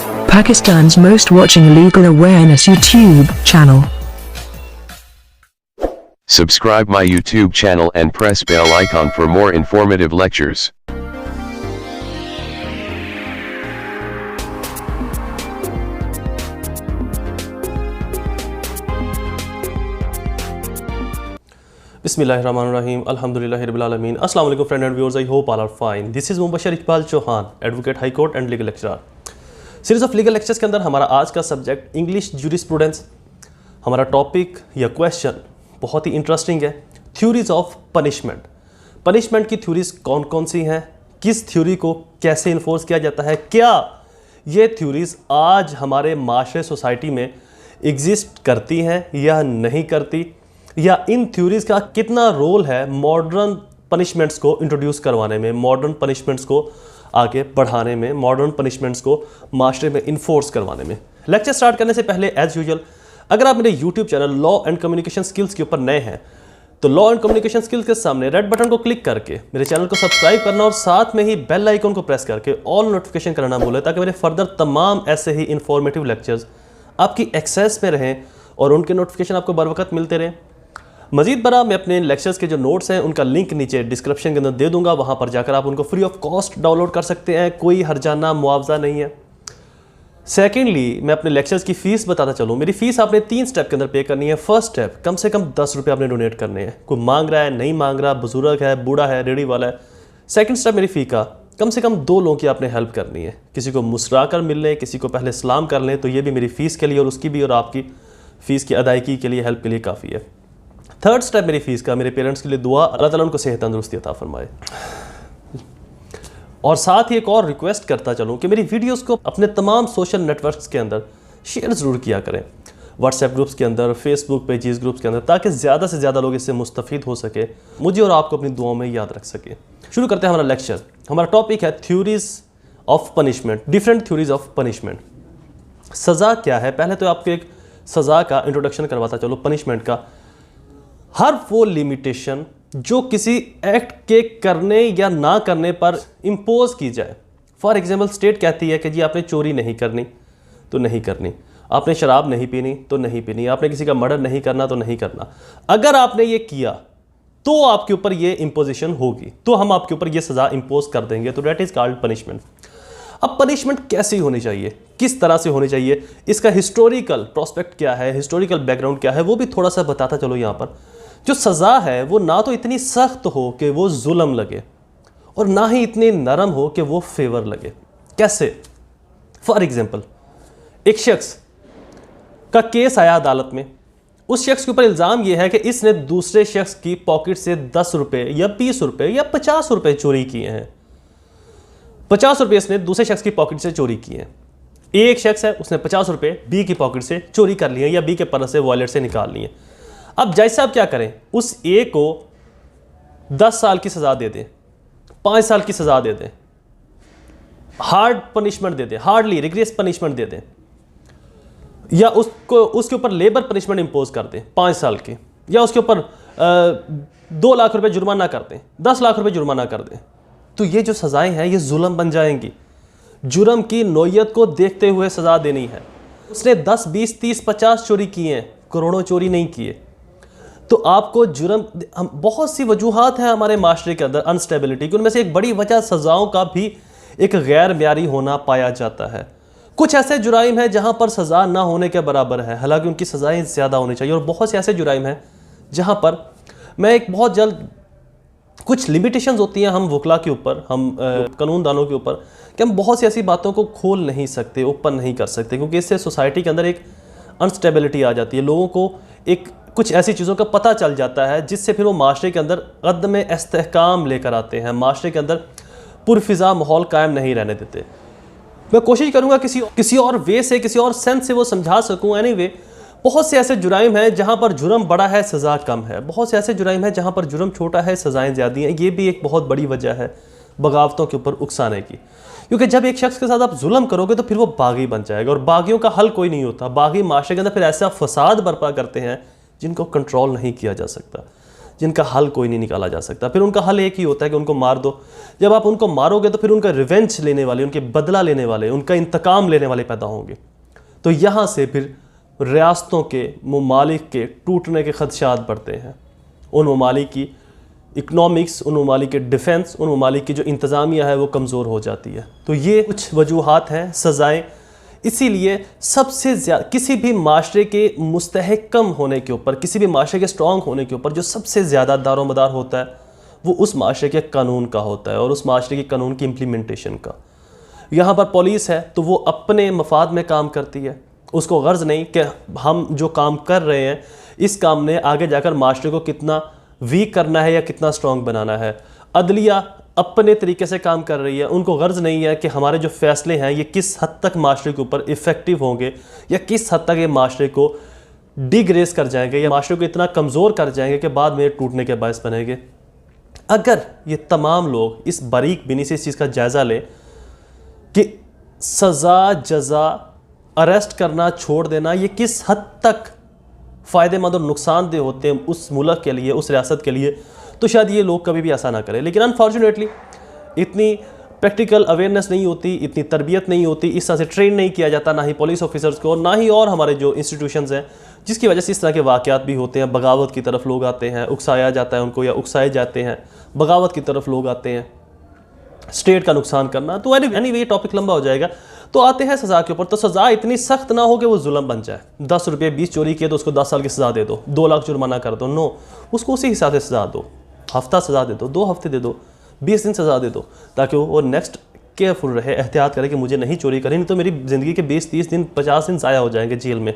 Pakistan's most watching legal awareness YouTube channel. Subscribe my YouTube channel and press bell icon for more informative lectures. Bismillahirrahmanirrahim. Alhamdulillahi Rabbil Alameen. Assalamu alaikum friends and viewers. I hope all are fine. This is Mubashir Iqbal Chauhan, Advocate High Court and Legal Lecturer. Series of legal lectures के अंदर हमारा आज का subject English jurisprudence. हमारा topic या question बहुत ही interesting है, theories of punishment. Punishment की थ्योरीज कौन कौन सी हैं, किस थ्योरी को कैसे इन्फोर्स किया जाता है, क्या ये थ्योरीज आज हमारे माशरे सोसाइटी में एग्जिस्ट करती हैं या नहीं करती, या इन थ्योरीज का कितना रोल है मॉडर्न पनिशमेंट्स को इंट्रोड्यूस करवाने में, मॉडर्न पनिशमेंट्स को आगे बढ़ाने में, मॉडर्न पनिशमेंट्स को माशरे में इन्फोर्स करवाने में। लेक्चर स्टार्ट करने से पहले एज यूजुअल अगर आप मेरे YouTube channel law and communication skills के ऊपर नए हैं तो लॉ एंड कम्युनिकेशन स्किल्स के सामने रेड बटन को क्लिक करके मेरे चैनल को सब्सक्राइब करना और साथ में ही बेल आइकन को प्रेस करके ऑल नोटिफिकेशन करना भूलें, ताकि मेरे फर्दर तमाम ऐसे ही इंफॉर्मेटिव लेक्चर्स आपकी एक्सेस में रहें और उनके नोटिफिकेशन आपको बर वक्त मिलते रहें। मजीद बरा मैं अपने लेक्चर्स के जो नोट्स हैं उनका लिंक नीचे डिस्क्रिप्शन के अंदर दे दूंगा, वहां पर जाकर आप उनको फ्री ऑफ कॉस्ट डाउनलोड कर सकते हैं, कोई हरजाना मुआवजा नहीं है। सेकेंडली मैं अपने लेक्चर्स की फ़ीस बताता चलूँ। मेरी फ़ीस आपने 3 स्टेप के अंदर पे करनी है। फर्स्ट स्टेप कम से कम 10 रुपये आपने डोनेट करने हैं। कोई मांग रहा है, नहीं मांग रहा, बुजुर्ग है, बूढ़ा है, रेडी वाला है। सेकेंड स्टेप मेरी फ़ी का कम से कम 2 लोगों की आपने हेल्प करनी है। किसी को मुस्कुरा कर मिल लें, किसी को पहले सलाम कर लें, तो ये भी मेरी फ़ीस के लिए और उसकी भी और आपकी फ़ीस की अदायगी के लिए, हेल्प के लिए काफ़ी है। थर्ड स्टेप मेरी फ़ीस का मेरे पेरेंट्स के लिए दुआ, अल्लाह ताला उनको सेहत तंदुरुस्ती अता फरमाए। और साथ ही एक और रिक्वेस्ट करता चलूँ कि मेरी वीडियोस को अपने तमाम सोशल नेटवर्क्स के अंदर शेयर ज़रूर किया करें, व्हाट्सएप ग्रुप्स के अंदर, फेसबुक पेजेस ग्रुप्स के अंदर, ताकि ज़्यादा से ज़्यादा लोग इससे मुस्तफ़ीद हो सके, मुझे और आपको अपनी दुआओं में याद रख सके। शुरू करते हैं हमारा लेक्चर। हमारा टॉपिक है theories of punishment, different theories of punishment. सज़ा क्या है, पहले तो आपको एक सज़ा का इंट्रोडक्शन करवाता चलो। पनिशमेंट का हर वो लिमिटेशन जो किसी एक्ट के करने या ना करने पर इम्पोज की जाए। फॉर एग्जाम्पल स्टेट कहती है कि जी आपने चोरी नहीं करनी तो नहीं करनी, आपने शराब नहीं पीनी तो नहीं पीनी, आपने किसी का मर्डर नहीं करना तो नहीं करना। अगर आपने ये किया तो आपके ऊपर ये इम्पोजिशन होगी, तो हम आपके ऊपर ये सज़ा इम्पोज कर देंगे, तो डेट इज़ कॉल्ड पनिशमेंट। अब पनिशमेंट कैसी होनी चाहिए, किस तरह से होनी चाहिए, इसका हिस्टोरिकल प्रोस्पेक्ट क्या है, हिस्टोरिकल बैकग्राउंड क्या है, वो भी थोड़ा सा बताता चलो। यहाँ पर जो सज़ा है वो ना तो इतनी सख्त हो कि वो जुल्म लगे और ना ही इतनी नरम हो कि वो फेवर लगे। कैसे? फॉर एग्जाम्पल एक शख्स का केस आया अदालत में, उस शख्स के ऊपर इल्ज़ाम यह है कि इसने दूसरे शख्स की पॉकेट से 10 रुपये या 20 रुपये या 50 रुपये चोरी किए हैं। 50 रुपये इसने दूसरे शख्स की पॉकेट से चोरी किए हैं। एक शख्स है, उसने 50 रुपये बी की पॉकेट से चोरी कर लिए या बी के पर्स से, वॉलेट से निकाल लिए। अब जज साहब क्या करें, उस ए को 10 साल की सज़ा दे दें, 5 साल की सज़ा दे दें, हार्ड पनिशमेंट दे दें, हार्डली रिग्रेस पनिशमेंट दे दें, या उसके ऊपर लेबर पनिशमेंट इंपोज कर दें 5 साल की, या उसके ऊपर 2 लाख रुपए जुर्माना कर दें, 10 लाख रुपए जुर्माना कर दें, तो ये जो सज़ाएं हैं ये जुल्म बन जाएंगी। जुर्म की नौयत को देखते हुए सज़ा देनी है। उसने 10, 20, 30, 50 चोरी किए हैं, करोड़ों चोरी नहीं किए, तो आपको जुर्म, बहुत सी वजूहात हैं हमारे माशरे के अंदर अनस्टेबिलिटी की, उनमें से एक बड़ी वजह सज़ाओं का भी एक गैर म्यारी होना पाया जाता है। कुछ ऐसे जुराइम हैं जहां पर सज़ा ना होने के बराबर है, हालांकि उनकी सज़ाएं ज़्यादा होनी चाहिए, और बहुत से ऐसे जुराइम हैं जहां पर मैं एक बहुत जल्द, कुछ लिमिटेशंस होती हैं हम वकला के ऊपर, हम कानूनदानों के ऊपर, कि हम बहुत सी ऐसी बातों को खोल नहीं सकते, ओपन नहीं कर सकते, क्योंकि इससे सोसाइटी के अंदर एक अनस्टेबिलिटी आ जाती है। लोगों को एक कुछ ऐसी चीज़ों का पता चल जाता है जिससे फिर वो माशरे के अंदर अदम इस्तेहकाम लेकर आते हैं, माशरे के अंदर पुरफिज़ा माहौल कायम नहीं रहने देते। मैं कोशिश करूँगा किसी और वे से, किसी और सेंस से वो समझा सकूँ। एनीवे, बहुत से ऐसे जुराइम हैं जहाँ पर जुर्म बड़ा है, सज़ा कम है। बहुत से ऐसे जुराइम हैं जहाँ पर जुर्म छोटा है, सज़ाएँ ज़्यादा हैं। ये भी एक बहुत बड़ी वजह है बगावतों के ऊपर उकसाने की, क्योंकि जब एक शख्स के साथ आप जुल्म करोगे तो फिर वो बागी बन जाएगा, और बागियों का हल कोई नहीं होता। बागी माशरे के अंदर फिर ऐसा फसाद बर्पा करते हैं जिनको कंट्रोल नहीं किया जा सकता, जिनका हल कोई नहीं निकाला जा सकता। फिर उनका हल एक ही होता है कि उनको मार दो। जब आप उनको मारोगे तो फिर उनका रिवेंज लेने वाले, उनके बदला लेने वाले, उनका इंतकाम लेने वाले पैदा होंगे। तो यहाँ से फिर रियासतों के, ममालिक के टूटने के खदशात बढ़ते हैं। उन ममालिक की इकनॉमिक्स, उन ममालिक के डिफेंस, उन ममालिक की जो इंतज़ामिया है वो कमज़ोर हो जाती है। तो ये कुछ वजूहात हैं, सज़ाएँ। इसीलिए सबसे ज़्यादा किसी भी माशरे के मुस्तहकम होने के ऊपर, किसी भी माशरे के स्ट्रॉन्ग होने के ऊपर जो सबसे ज़्यादा दारोमदार होता है वो उस माशरे के कानून का होता है और उस माशरे के कानून की इम्प्लीमेंटेशन का। यहाँ पर पुलिस है तो वो अपने मफाद में काम करती है, उसको गर्ज नहीं कि हम जो काम कर रहे हैं इस काम ने आगे जाकर माशरे को कितना वीक करना है या कितना स्ट्रॉन्ग बनाना है। अदलिया अपने तरीके से काम कर रही है, उनको गर्ज नहीं है कि हमारे जो फैसले हैं ये किस हद तक माशरे के ऊपर इफ़ेक्टिव होंगे या किस हद तक ये माशरे को डिग्रेस कर जाएंगे या माशरे को इतना कमज़ोर कर जाएंगे कि बाद में टूटने के बायस बनेंगे। अगर ये तमाम लोग इस बारीक बिनी से इस चीज़ का जायज़ा लें कि सज़ा, जज़ा, अरेस्ट करना, छोड़ देना ये किस हद तक फ़ायदेमंद और नुकसानदेह होते हैं उस मुल्क के लिए, उस रियासत के लिए, तो शायद ये लोग कभी भी ऐसा ना करें। लेकिन अनफॉर्चुनेटली इतनी प्रैक्टिकल अवेयरनेस नहीं होती, इतनी तरबियत नहीं होती, इस तरह से ट्रेन नहीं किया जाता, ना ही पुलिस ऑफिसर्स को, ना ही और हमारे जो इंस्टीट्यूशंस हैं, जिसकी वजह से इस तरह के वाक़यात भी होते हैं। बगावत की तरफ लोग आते हैं, उकसाया जाता है उनको या उकसाए जाते हैं, बगावत की तरफ लोग आते हैं, स्टेट का नुकसान करना। तो एनीवे ये टॉपिक लंबा हो जाएगा। तो आते हैं सज़ा के ऊपर। तो सज़ा इतनी सख्त ना हो कि वो जुल्म बन जाए। 10 रुपये 20 चोरी किए तो उसको 10 साल की सज़ा दे दो, 2 लाख जुर्माना कर दो। नो, उसको उसी हिसाब से सज़ा दो। हफ्ता सज़ा दे दो, 2 हफ्ते दे दो, 20 दिन सज़ा दे दो, ताकि वो नेक्स्ट केयरफुल रहे, एहतियात करे कि मुझे नहीं चोरी करनी, नहीं तो मेरी ज़िंदगी के 20-30 दिन 50 दिन ज़ाया हो जाएंगे जेल में।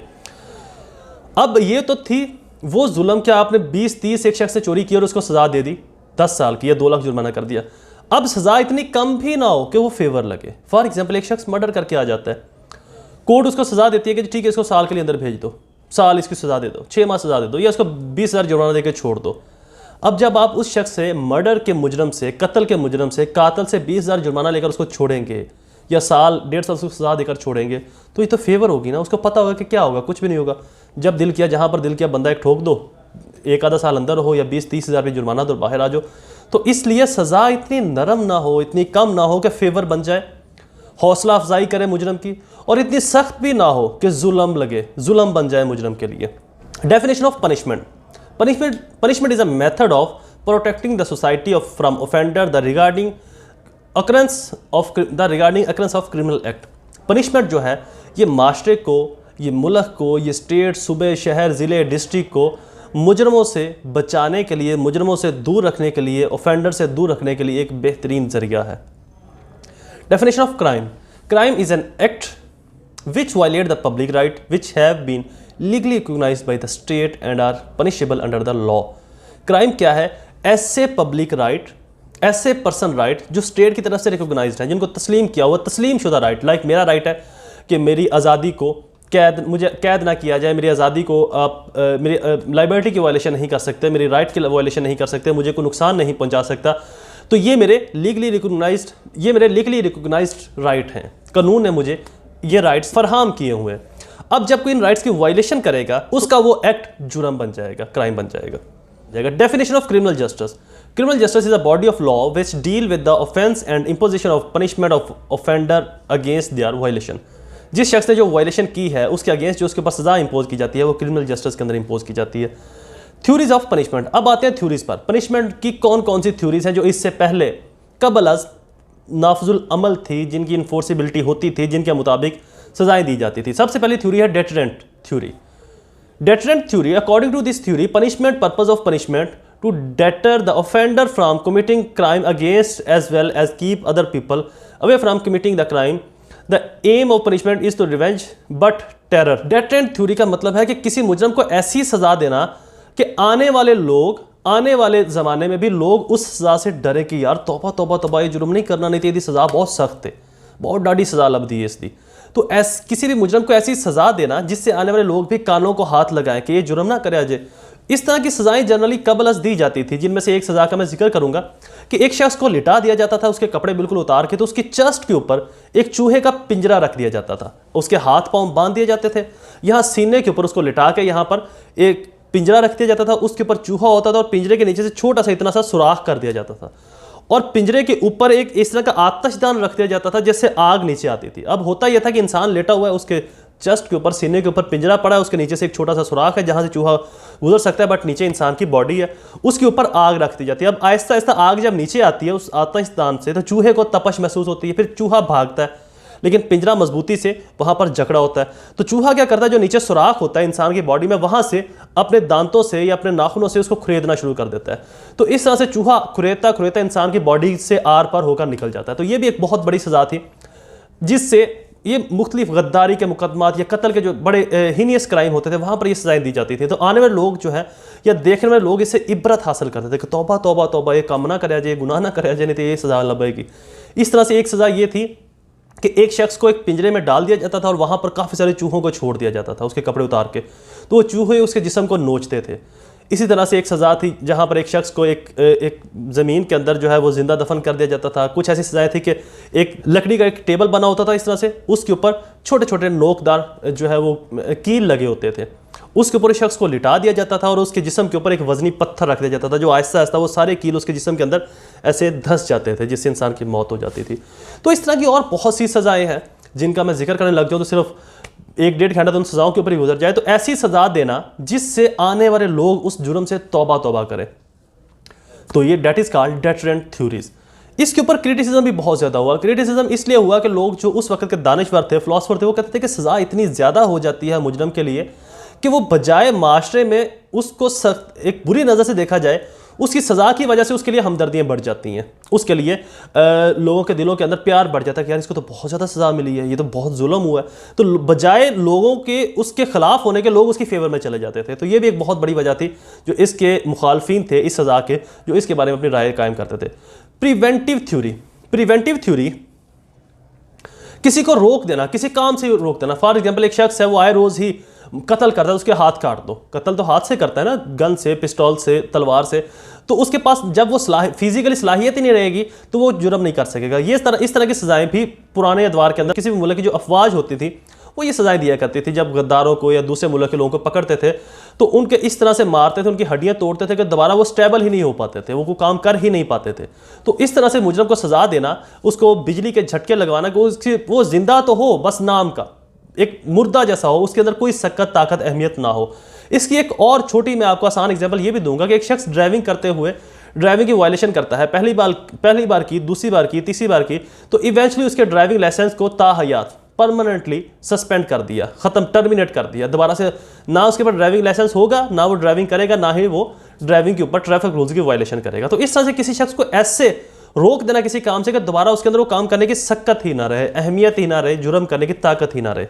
अब ये तो थी वो जुल्म, क्या आपने 20-30 एक शख्स से चोरी की और उसको सज़ा दे दी 10 साल की या 2 लाख जुर्माना कर दिया। अब सज़ा इतनी कम भी ना हो कि वो फेवर लगे। फॉर एग्जाम्पल एक शख्स मर्डर करके आ जाता है, कोर्ट उसको सज़ा देती है कि ठीक है इसको साल के लिए अंदर भेज दो, साल इसकी सज़ा दे दो, 6 माह सज़ा दे दो, या इसको 20,000 जुर्माना देकर छोड़ दो। अब जब आप उस शख्स से, मर्डर के मुजरम से, कत्ल के मुजरम से, कातल से 20,000 जुर्माना लेकर उसको छोड़ेंगे या साल 1.5 साल उसको सज़ा देकर छोड़ेंगे, तो ये तो फेवर होगी ना। उसको पता होगा कि क्या होगा, कुछ भी नहीं होगा। जब दिल किया, जहाँ पर दिल किया बंदा एक ठोक दो, 1 आधा साल अंदर हो या 20-30 हज़ार रुपये जुर्माना दो, बाहर आ जाओ। तो इसलिए सज़ा इतनी नरम ना हो, इतनी कम ना हो कि फेवर बन जाए, हौसला अफजाई करे मुजरम की, और इतनी सख्त भी ना हो कि जुल्म लगे, जुल्म बन जाए मुजरम के लिए। Definition of punishment. Punishment is a method of protecting the society from offender regarding occurrence of criminal act. Punishment जो है ये माशरे को, ये मुल्क को, ये स्टेट, सूबे, शहर, ज़िले, डिस्ट्रिक्ट को मुजरमों से बचाने के लिए, मुजरमों से दूर रखने के लिए, ऑफेंडर से दूर रखने के लिए एक बेहतरीन जरिया है। Definition of crime. Crime is an act which violate the public right which have been legally recognized by the state and are punishable under the law. Crime क्या है? ऐसे पब्लिक राइट, ऐसे पर्सन राइट जो state की तरफ से recognised है, जिनको तस्लीम किया हुआ, तस्लीम शुदा राइट। लाइक मेरा राइट है कि मेरी आज़ादी को मुझे कैद ना किया जाए, मेरी आज़ादी को आप मेरी लाइबिलिटी की वायलेशन नहीं कर सकते, मेरी राइट की वायलेशन नहीं कर सकते, मुझे कोई नुकसान नहीं पहुंचा सकता। तो ये मेरे लीगली रिकॉग्नाइज्ड राइट हैं। कानून ने मुझे ये राइट्स फरहाम किए हुए हैं। अब जब कोई इन राइट्स की वायलेशन करेगा, उसका वो एक्ट जुर्म बन जाएगा, क्राइम बन जाएगा। Definition of criminal justice. Criminal justice is a body of law which deal with the offence and imposition of punishment of offender against their violation. जिस शख्स ने जो वायलेशन की है उसके अगेंस्ट जो उसके ऊपर सजा इंपोज की जाती है वो क्रिमिनल जस्टिस के अंदर इंपोज की जाती है। Theories of punishment. अब आते हैं थ्योरीज पर। पनिशमेंट की कौन कौन सी थ्योरीज हैं जो इससे पहले कबल अज नाफजुल अमल थी, जिनकी इन्फोर्सिबिलिटी होती थी, जिनके मुताबिक सजाएं दी जाती थी। सबसे पहली थ्योरी है deterrent theory. Deterrent theory, according to this theory, punishment, purpose of punishment to deter the offender from committing crime against as well as keep other people away from committing the crime. The aim of punishment is to revenge but terror. Deterrent theory का मतलब है कि किसी मुजरम को ऐसी सजा देना कि आने वाले लोग, आने वाले ज़माने में भी लोग उस सज़ा से डरे कि यार तौबा तौबा तौबा, ये जुर्म नहीं करना नहीं चाहिए, सज़ा बहुत सख्त है, बहुत डाढ़ी सज़ा लबदी है इसकी। तो किसी भी मुजरम को ऐसी सज़ा देना जिससे आने वाले लोग भी कानों को हाथ लगाएं कि ये जुर्म ना करे अजय। इस तरह की सज़ाएं जनरली कबल अज़ दी जाती थी, जिनमें से एक सज़ा का मैं जिक्र करूंगा कि एक शख्स को लिटा दिया जाता था, उसके कपड़े बिल्कुल उतार के, तो उसकी चेस्ट के ऊपर एक चूहे का पिंजरा रख दिया जाता था, उसके हाथ पाँव बांध दिए जाते थे, यहाँ सीने के ऊपर उसको लिटा के यहाँ पर एक पिंजरा रख दिया जाता था, उसके ऊपर चूहा होता था और पिंजरे के नीचे से छोटा सा इतना सा सुराख कर दिया जाता था और पिंजरे के ऊपर एक इस तरह का आतिशदान रख दिया जाता था जिससे आग नीचे आती थी। अब होता यह था कि इंसान लेटा हुआ है, उसके चेस्ट के ऊपर, सीने के ऊपर पिंजरा पड़ा है, उसके नीचे से एक छोटा सा सुराख है जहां से चूहा गुजर सकता है, बट नीचे इंसान की बॉडी है, उसके ऊपर आग रख दी जाती है। अब आहिस्ता आहिस्ता आग जब नीचे आती है उस आतिशदान से, तो चूहे को तपश महसूस होती है, फिर चूहा भागता है, लेकिन पिंजरा मजबूती से वहां पर जकड़ा होता है। तो चूहा क्या करता है, जो नीचे सुराख होता है इंसान की बॉडी में, वहां से अपने दांतों से या अपने नाखूनों से उसको खुरेदना शुरू कर देता है। तो इस तरह से चूहा खुरेदता खुरेदता इंसान की बॉडी से आर पार होकर निकल जाता है। तो ये भी एक बहुत बड़ी सजा थी, जिससे ये मुख्तलिफ गद्दारी के मुकदमात या कत्ल के जो बड़े हीनियस क्राइम होते थे वहाँ पर ये सजाएं दी जाती थी। तो आने वाले लोग जो है या देखने वाले लोग इससे इबरत हासिल करते थे कि तौबा तौबा तौबा, ये काम ना कराया जाए, गुनाह ना कराया जाए, नहीं तो ये सजा लबेगी। इस तरह से एक सज़ा ये थी कि एक शख्स को एक पिंजरे में डाल दिया जाता था और वहाँ पर काफ़ी सारे चूहों को छोड़ दिया जाता था उसके कपड़े उतार के, तो वो चूहे उसके जिस्म को नोचते थे। इसी तरह से एक सज़ा थी जहाँ पर एक शख्स को एक ज़मीन के अंदर जो है वो ज़िंदा दफन कर दिया जाता था। कुछ ऐसी सज़ाएं थी कि एक लकड़ी का एक टेबल बना होता था इस तरह से, उसके ऊपर छोटे छोटे नोकदार जो है वो कील लगे होते थे, उसके ऊपर शख्स को लिटा दिया जाता था और उसके जिस्म के ऊपर एक वजनी पत्थर रख दिया जाता था जो आहिस्ता आहिस्ता वो सारे कील उसके जिस्म के अंदर ऐसे धंस जाते थे, जिससे इंसान की मौत हो जाती थी। तो इस तरह की और बहुत सी सज़ाएँ हैं जिनका मैं जिक्र करने लग जाऊँ तो सिर्फ 1-1.5 घंटा तो उन सज़ाओं के ऊपर ही गुजर जाए। तो ऐसी सज़ा देना जिससे आने वाले लोग उस जुर्म से तौबा तौबा करें, तो ये that is called deterrent theories. इसके ऊपर क्रिटिसिज्म भी बहुत ज़्यादा हुआ। क्रिटिसिज्म इसलिए हुआ कि लोग जो उस वक्त के दानिशवर थे, फिलोसफर थे, वो कहते थे कि सज़ा इतनी ज़्यादा हो जाती है मुजरम के लिए कि वो बजाय माशरे में उसको एक बुरी नज़र से देखा जाए, उसकी सज़ा की वजह से उसके लिए हमदर्दियाँ बढ़ जाती हैं, उसके लिए लोगों के दिलों के अंदर प्यार बढ़ जाता है कि यार इसको तो बहुत ज़्यादा सज़ा मिली है, ये तो बहुत जुल्म हुआ है। तो बजाय लोगों के उसके ख़िलाफ़ होने के, लोग उसकी फेवर में चले जाते थे। तो ये भी एक बहुत बड़ी वजह थी जो इसके मुखालफिन थे इस सज़ा के, जो इसके बारे में अपनी राय कायम करते थे। प्रिवेंटिव थ्योरी, प्रिवेंटिव थ्योरी किसी को रोक देना, किसी काम से रोक देना। फॉर एग्जाम्पल एक शख्स है वो आए रोज़ ही कत्ल करता है, उसके हाथ काट दो। कत्ल तो हाथ से करता है ना, गन से, पिस्तौल से, तलवार से। तो उसके पास जब वो फिजिकली सलाहियत ही नहीं रहेगी तो वो जुर्म नहीं कर सकेगा। ये इस तरह की सज़ाएं भी पुराने अदवार के अंदर किसी भी मुल्क की जो अफवाज होती थी वो ये सज़ाएं दिया करती थी। जब गद्दारों को या दूसरे मुल्क के लोगों को पकड़ते थे तो उनके इस तरह से मारते थे, उनकी हड्डियाँ तोड़ते थे कि दोबारा वो स्टेबल ही नहीं हो पाते थे, वो कोई काम कर ही नहीं पाते थे। तो इस तरह से मुजरम को सज़ा देना, उसको बिजली के झटके लगवाना कि वो जिंदा तो हो बस नाम का, एक मुर्दा जैसा हो, उसके अंदर कोई सकत ताकत अहमियत ना हो। इसकी एक और छोटी मैं आपको आसान एग्जांपल ये भी दूंगा कि एक शख्स ड्राइविंग करते हुए ड्राइविंग की वायलेशन करता है, पहली बार की, दूसरी बार की, तीसरी बार की, तो इवेंचुअली उसके ड्राइविंग लाइसेंस को ताहयात परमानेंटली सस्पेंड कर दिया, ख़त्म, टर्मिनेट कर दिया। दोबारा से ना उसके पास ड्राइविंग लाइसेंस होगा, ना वो ड्राइविंग करेगा, ना ही वो ड्राइविंग के ऊपर ट्रैफिक रूल्स की वायलेशन करेगा। तो इस तरह से किसी शख्स को ऐसे रोक देना किसी काम से कि दोबारा उसके अंदर वो काम करने की सकत ही ना रहे, अहमियत ही ना रहे, जुर्म करने की ताकत ही ना रहे।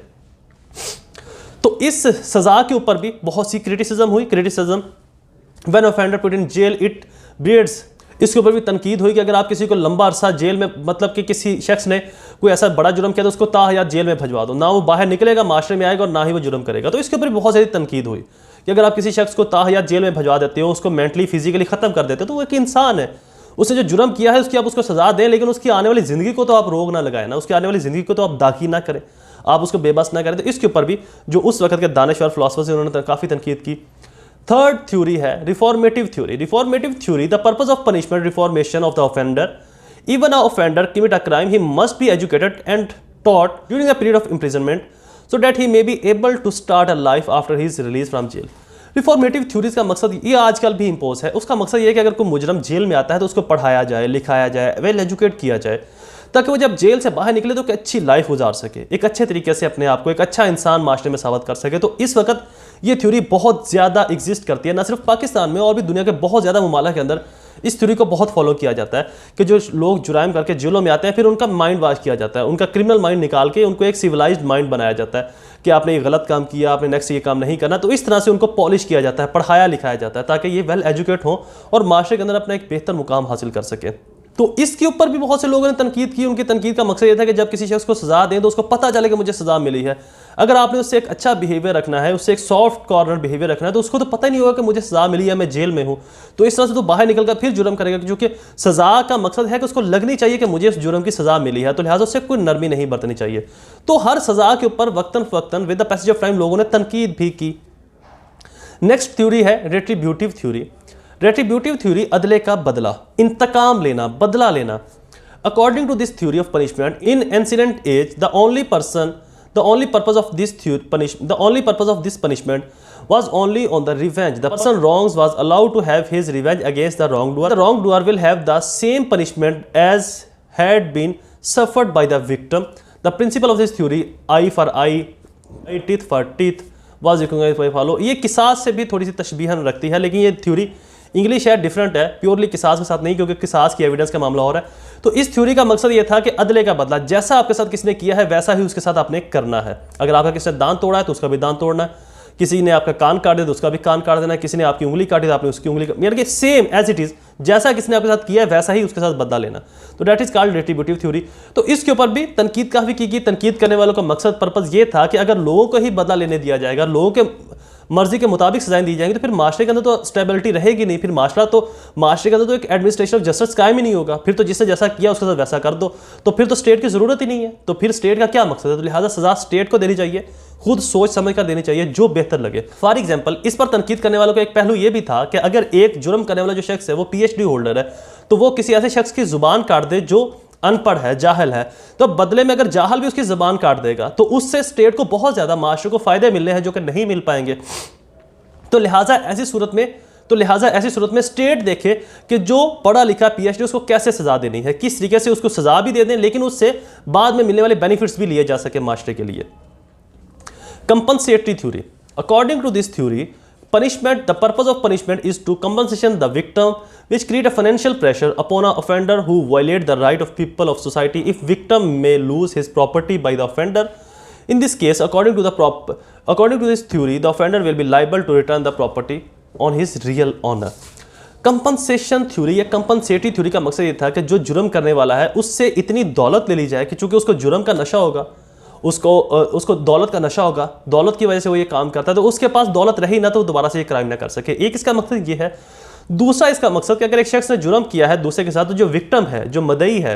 तो इस सज़ा के ऊपर भी बहुत सी क्रिटिसिज्म हुई। Criticism when offender put in jail it breeds, इसके ऊपर भी तनकीद हुई कि अगर आप किसी को लंबा अरसा जेल में, मतलब कि किसी शख्स ने कोई ऐसा बड़ा जुर्म किया तो उसको ताहयात जेल में भजवा दो, ना वो बाहर निकलेगा, माशरे में आएगा और ना ही वो जुर्म करेगा। तो इसके ऊपर भी बहुत सारी तनकीद हुई कि अगर आप किसी शख्स को ताहयात जेल में भजवा देते हो, उसको मेंटली फिजिकली ख़त्म कर देते हो, तो वो एक इंसान है, उसने जो जुर्म किया है उसकी आप उसको सज़ा दें, लेकिन उसकी आने वाली ज़िंदगी को तो आप रोक ना लगाए ना, उसकी आने वाली ज़िंदगी को तो आप दाखी ना करें, आप उसको बेबस ना करें। तो इसके ऊपर भी जो उस वक्त के दानिशवर फिलोसफर्स हैं उन्होंने काफ़ी तनकीद की। थर्ड थ्योरी है reformative theory. Reformative theory, the purpose of punishment reformation of the offender. Even a offender commit a crime, he must be educated and taught during a period of imprisonment so that he may be able to start a life after he is release from jail. Reformative theories का मकसद ये आजकल भी impose है, उसका मकसद ये है कि अगर कोई मुजरम जेल में आता है तो उसको पढ़ाया जाए, लिखाया जाए, वेल एजुकेट किया जाए, ताकि वो जब जेल से बाहर निकले तो एक अच्छी लाइफ गुजार सके, एक अच्छे तरीके से अपने आप को एक अच्छा इंसान माशरे में साबित कर सके। तो इस वक्त ये थ्योरी बहुत ज़्यादा एग्जिस्ट करती है, ना सिर्फ पाकिस्तान में और भी दुनिया के बहुत ज़्यादा ममालिक के अंदर इस थ्योरी को बहुत फॉलो किया जाता है कि जो लोग जुराइम करके जेलों में आते हैं फिर उनका माइंड वॉश किया जाता है, उनका क्रिमिनल माइंड निकाल के उनको एक सिविलाइज्ड माइंड बनाया जाता है कि आपने ये गलत काम किया, आपने नेक्स्ट ये काम नहीं करना। तो इस तरह से उनको पॉलिश किया जाता है, पढ़ाया लिखाया जाता है ताकि ये वेल एजुकेट हो और माशरे के अंदर अपना एक बेहतर मुकाम हासिल कर सके। तो इसके ऊपर भी बहुत से लोगों ने तनकीद की। उनकी तनकीद का मकसद ये था कि जब किसी शख्स को सज़ा दें तो उसको पता चले कि मुझे सज़ा मिली है। अगर आपने उससे एक अच्छा बिहेवियर रखना है, उससे एक सॉफ्ट कॉर्नर बिहेवियर रखना है, तो उसको तो पता ही नहीं होगा कि मुझे सज़ा मिली है, मैं जेल में हूँ। तो इस तरह से तो बाहर निकल कर फिर जुर्म करेगा, क्योंकि सज़ा का मकसद है कि उसको लगनी चाहिए कि मुझे इस जुर्म की सज़ा मिली है, तो लिहाजा उससे कोई नरमी नहीं बरतनी चाहिए। तो हर सज़ा के ऊपर वक्तन फ़वक्तन with the passage of time लोगों ने तनकीद भी की। नेक्स्ट थ्योरी है रेट्रीब्यूटिव थ्योरी। रेट्रीब्यूटिव थ्योरी अदले का बदला, इंतकाम लेना, बदला लेना। According to this theory of punishment in ancient age the only purpose of this punishment was only on the revenge. The person wrongs was allowed to have his revenge against the wrongdoer. The wrongdoer will have the same punishment as had been suffered by the victim. The principle of this theory, eye for eye, teeth for teeth, was recognized by follow. ये किसास से भी थोड़ी सी तशबीहन रखती है, लेकिन ये theory English है, different है, प्योरली किसास के साथ नहीं, क्योंकि किसास की एविडेंस का मामला हो रहा है। तो इस थ्योरी का मकसद ये था कि अदले का बदला, जैसा आपके साथ किसी ने किया है वैसा ही उसके साथ आपने करना है। अगर आपका किसी ने दांत तोड़ा है तो उसका भी दांत तोड़ना है, किसी ने आपका कान काट दिया तो उसका भी कान काट देना है, किसी ने आपकी उंगली काटी तो आपने उसकी उंगली, यानी कि सेम एज इट इज, जैसा किसी ने आपके साथ किया है वैसा ही उसके साथ बदला लेना। तो that is called retributive theory. तो इसके ऊपर भी तनकीद काफ़ी की गई। तनकीद करने वालों का मकसद, पर्पज़ ये था कि अगर लोगों को ही बदला लेने दिया जाएगा, लोगों के मर्जी के मुताबिक सजाएं दी जाएंगी, तो फिर माशरे के अंदर तो स्टेबिलिटी रहेगी नहीं। फिर माशरे के अंदर तो एक एडमिनिस्ट्रेशन ऑफ जस्टिस कायम ही नहीं होगा। फिर तो जिसने जैसा किया उसके साथ वैसा कर दो, तो फिर तो स्टेट की ज़रूरत ही नहीं है। तो फिर स्टेट का क्या मकसद है? तो लिहाजा सजा स्टेट को देनी चाहिए, खुद सोच समझ कर देनी चाहिए, जो बेहतर लगे। फॉर एग्जाम्पल, इस पर तनकीद करने वालों का एक पहलू यह भी था कि अगर एक जुर्म करने वाला जो शख्स है वो PhD होल्डर है, तो वो किसी ऐसे शख्स की जुबान काट दे जो अनपढ़ है, जाहल है, तो बदले में अगर जाहल भी उसकी जुबान काट देगा तो उससे स्टेट को बहुत ज़्यादा माशरे को फ़ायदे मिलने हैं जो कि नहीं मिल पाएंगे। तो लिहाजा ऐसी सूरत में स्टेट देखे कि जो पढ़ा लिखा PhD उसको कैसे सजा देनी है, किस तरीके से उसको सजा भी दे दें, लेकिन उससे बाद में मिलने वाले बेनिफिट्स भी लिए जा सके माशरे के लिए। Compensatory theory. According to this theory, punishment, the purpose of punishment is to compensation the victim, which create a financial pressure upon an offender who violate the right of people of society. If victim may lose his property by the offender, in this case, according to this theory, the offender will be liable to return the property on his real owner. Compensation theory या compensatory theory का मकसद ये था कि जो जुर्म करने वाला है उससे इतनी दौलत ले ली जाए कि चूंकि उसको जुर्म का नशा होगा, उसको दौलत का नशा होगा, दौलत की वजह से वो ये काम करता है, तो उसके पास दौलत रही ना तो वो दोबारा से ये क्राइम ना कर सके। एक इसका मकसद ये है। दूसरा इसका मकसद कि अगर एक शख्स ने जुर्म किया है दूसरे के साथ, तो जो विक्टिम है, जो मदई है,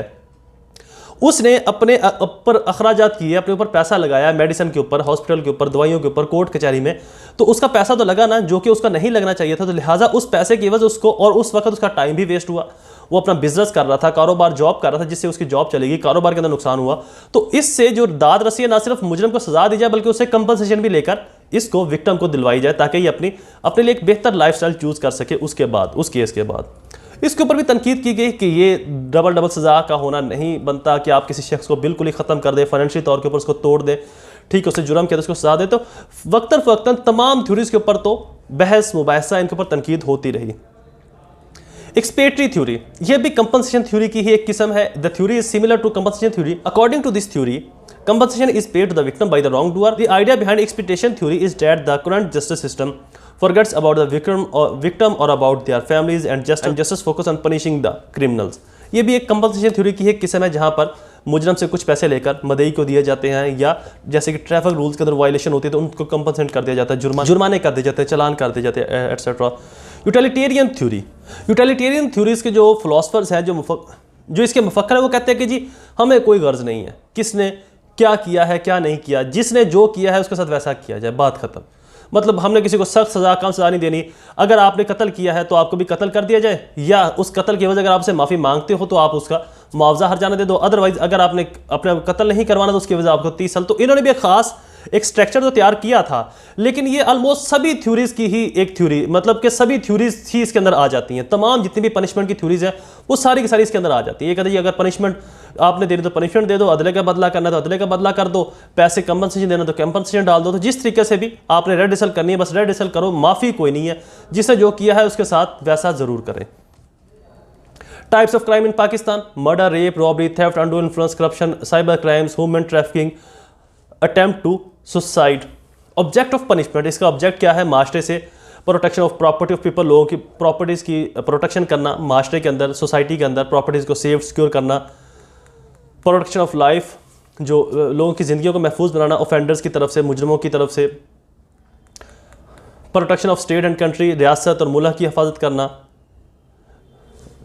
उसने अपने ऊपर अखराजात किए, अपने ऊपर पैसा लगाया, मेडिसिन के ऊपर, हॉस्पिटल के ऊपर, दवाइयों के ऊपर, कोर्ट कचहरी में, तो उसका पैसा तो लगा ना, जो कि उसका नहीं लगना चाहिए था। तो लिहाजा उस पैसे की वजह उसको, और उस वक्त उसका टाइम भी वेस्ट हुआ, वो अपना बिजनेस कर रहा था, कारोबार, जॉब कर रहा था, जिससे उसकी जॉब चलेगी, कारोबार के अंदर नुकसान हुआ। तो इससे जो दाद रसी है, ना सिर्फ मुजरिम को सजा दी जाए बल्कि उससे कंपनसेशन भी लेकर इसको विक्टिम को दिलवाई जाए, ताकि ये अपने लिए एक बेहतर लाइफस्टाइल चूज कर सके उसके बाद, उस केस के बाद। इसके ऊपर भी तनकीद की गई कि ये डबल सजा का होना नहीं बनता कि आप किसी शख्स को बिल्कुल ही ख़त्म कर दें, फाइनेंशियल तौर के ऊपर उसको तोड़ दें, ठीक है, उससे जुर्म किया तो उसको सजा दे। तो वक्तन फ़वक्तन तमाम थ्योरीज के ऊपर तो बहस मुबाहिसा, इनके ऊपर तनकीद होती रही। एक्सपेटरी थ्योरी, यह भी कंपनसेशन थ्योरी की ही एक किस्म है। The theory is similar to compensation theory. According to this theory, compensation is paid to the victim by the wrongdoer. The idea behind expectation theory is that the current justice system forgets about the victim or about their families and justice focus on punishing the criminals. ये भी एक compensation theory की एक किस्म है जहाँ पर मुजरम से कुछ पैसे लेकर मदई को दिए जाते हैं, या जैसे कि ट्रैफिक रूल्स के अंदर वायलेशन होती है तो उनको कंपनसेट कर दिया जाता है, जुर्माने कर दिए जाते हैं, चलान कर दिए जाते हैं, etcetera. Utilitarian theory. Utilitarian theories के जो फिलोसफर्स हैं, जो इसके मुफक्कर है, वो कहते हैं कि जी हमें कोई गर्ज नहीं है किसने क्या किया है क्या नहीं किया, जिसने जो किया है उसके साथ वैसा किया जाए, बात खत्म। मतलब हमने किसी को सख्त सजा, कम सजा नहीं देनी। अगर आपने कत्ल किया है तो आपको भी कत्ल कर दिया जाए, या उस कत्ल की वजह अगर आपसे माफ़ी मांगते हो तो आप उसका मुआवजा हर जाने दे दो। अदरवाइज अगर आपने अपने कत्ल नहीं करवाना तो उसकी वजह आपको 30 साल। तो इन्होंने भी एक खास एक स्ट्रक्चर तो तैयार किया था, लेकिन ये ऑलमोस्ट सभी थ्योरीज की ही एक थ्योरी, मतलब कि सभी थ्योरीज ही इसके अंदर आ जाती हैं। तमाम जितनी भी पनिशमेंट की थ्योरीज है वो सारी की सारी इसके अंदर आ जाती है। ये कहते हैं अगर पनिशमेंट आपने देनी तो पनिशमेंट दे दो, अदले का बदला करना तो अदले का बदला कर दो, पैसे कंपनसेशन देना तो कंपनसेशन डाल दो। तो जिस तरीके से भी आपने रेड डिसल करनी है बस रेड डिसल करो, माफ़ी कोई नहीं है, जिसने जो किया है उसके साथ वैसा ज़रूर करें। Types of crime in Pakistan: murder, rape, robbery, theft, undue influence, corruption, cyber crimes, human trafficking, attempt to suicide. Object of punishment, इसका ऑब्जेक्ट क्या है? माशरे से protection of property of people, लोगों की प्रॉपर्टीज़ की प्रोटेक्शन करना, माशरे के अंदर, सोसाइटी के अंदर प्रॉपर्टीज़ को सेफ सिक्योर करना। प्रोटेक्शन ऑफ लाइफ, जो लोगों की ज़िंदगियों को महफूज बनाना ऑफेंडर्स की तरफ से, मुजरमों की तरफ से। Protection of state and country, रियासत और मुल्क की हिफाजत करना।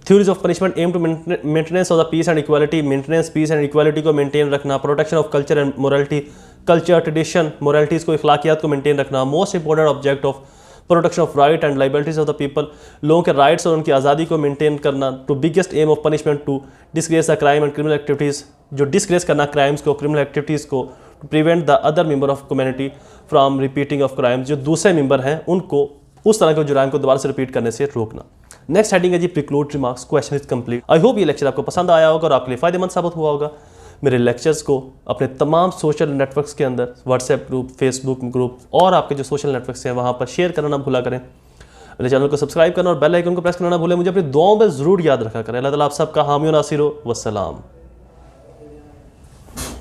Theories of punishment aim to maintenance of the peace and equality, maintenance peace and equality को मेंटेन रखना। Protection of culture and morality, culture, tradition, moralities को, इखलाकियात को मेंटेन रखना। Most important object of protection of right and liabilities of the people, लोगों के rights और उनकी आज़ादी को मेंटेन करना, to biggest M of punishment to disgrace the crime and criminal activities, जो डिस्ग्रेस करना क्राइम्स को, क्रिमिनल एक्टिविटीज़ को, to prevent the other member of community from repeating of crimes, जो दूसरे मेंबर हैं उनको उस तरह के जुराइम को दोबारा से रिपीट करने से रोकना। नेक्स्ट हेडिंग है जी preclude remarks, question is complete. I hope ये लेक्चर आपको पसंद आया होगा और आपके लिए फायदेमंद साबित हुआ होगा। मेरे लेक्चर्स को अपने तमाम सोशल नेटवर्क्स के अंदर, व्हाट्सएप ग्रुप, फेसबुक ग्रुप और आपके जो सोशल नेटवर्क्स हैं वहाँ पर शेयर करना ना भूला करें। मेरे चैनल को सब्सक्राइब करना और बेल आइकन को प्रेस करना ना भूलें। मुझे अपनी दुआओं में ज़रूर याद रखा करें। अल्लाह ताला आप सबका हामी और नासिर हो। वस्सलाम।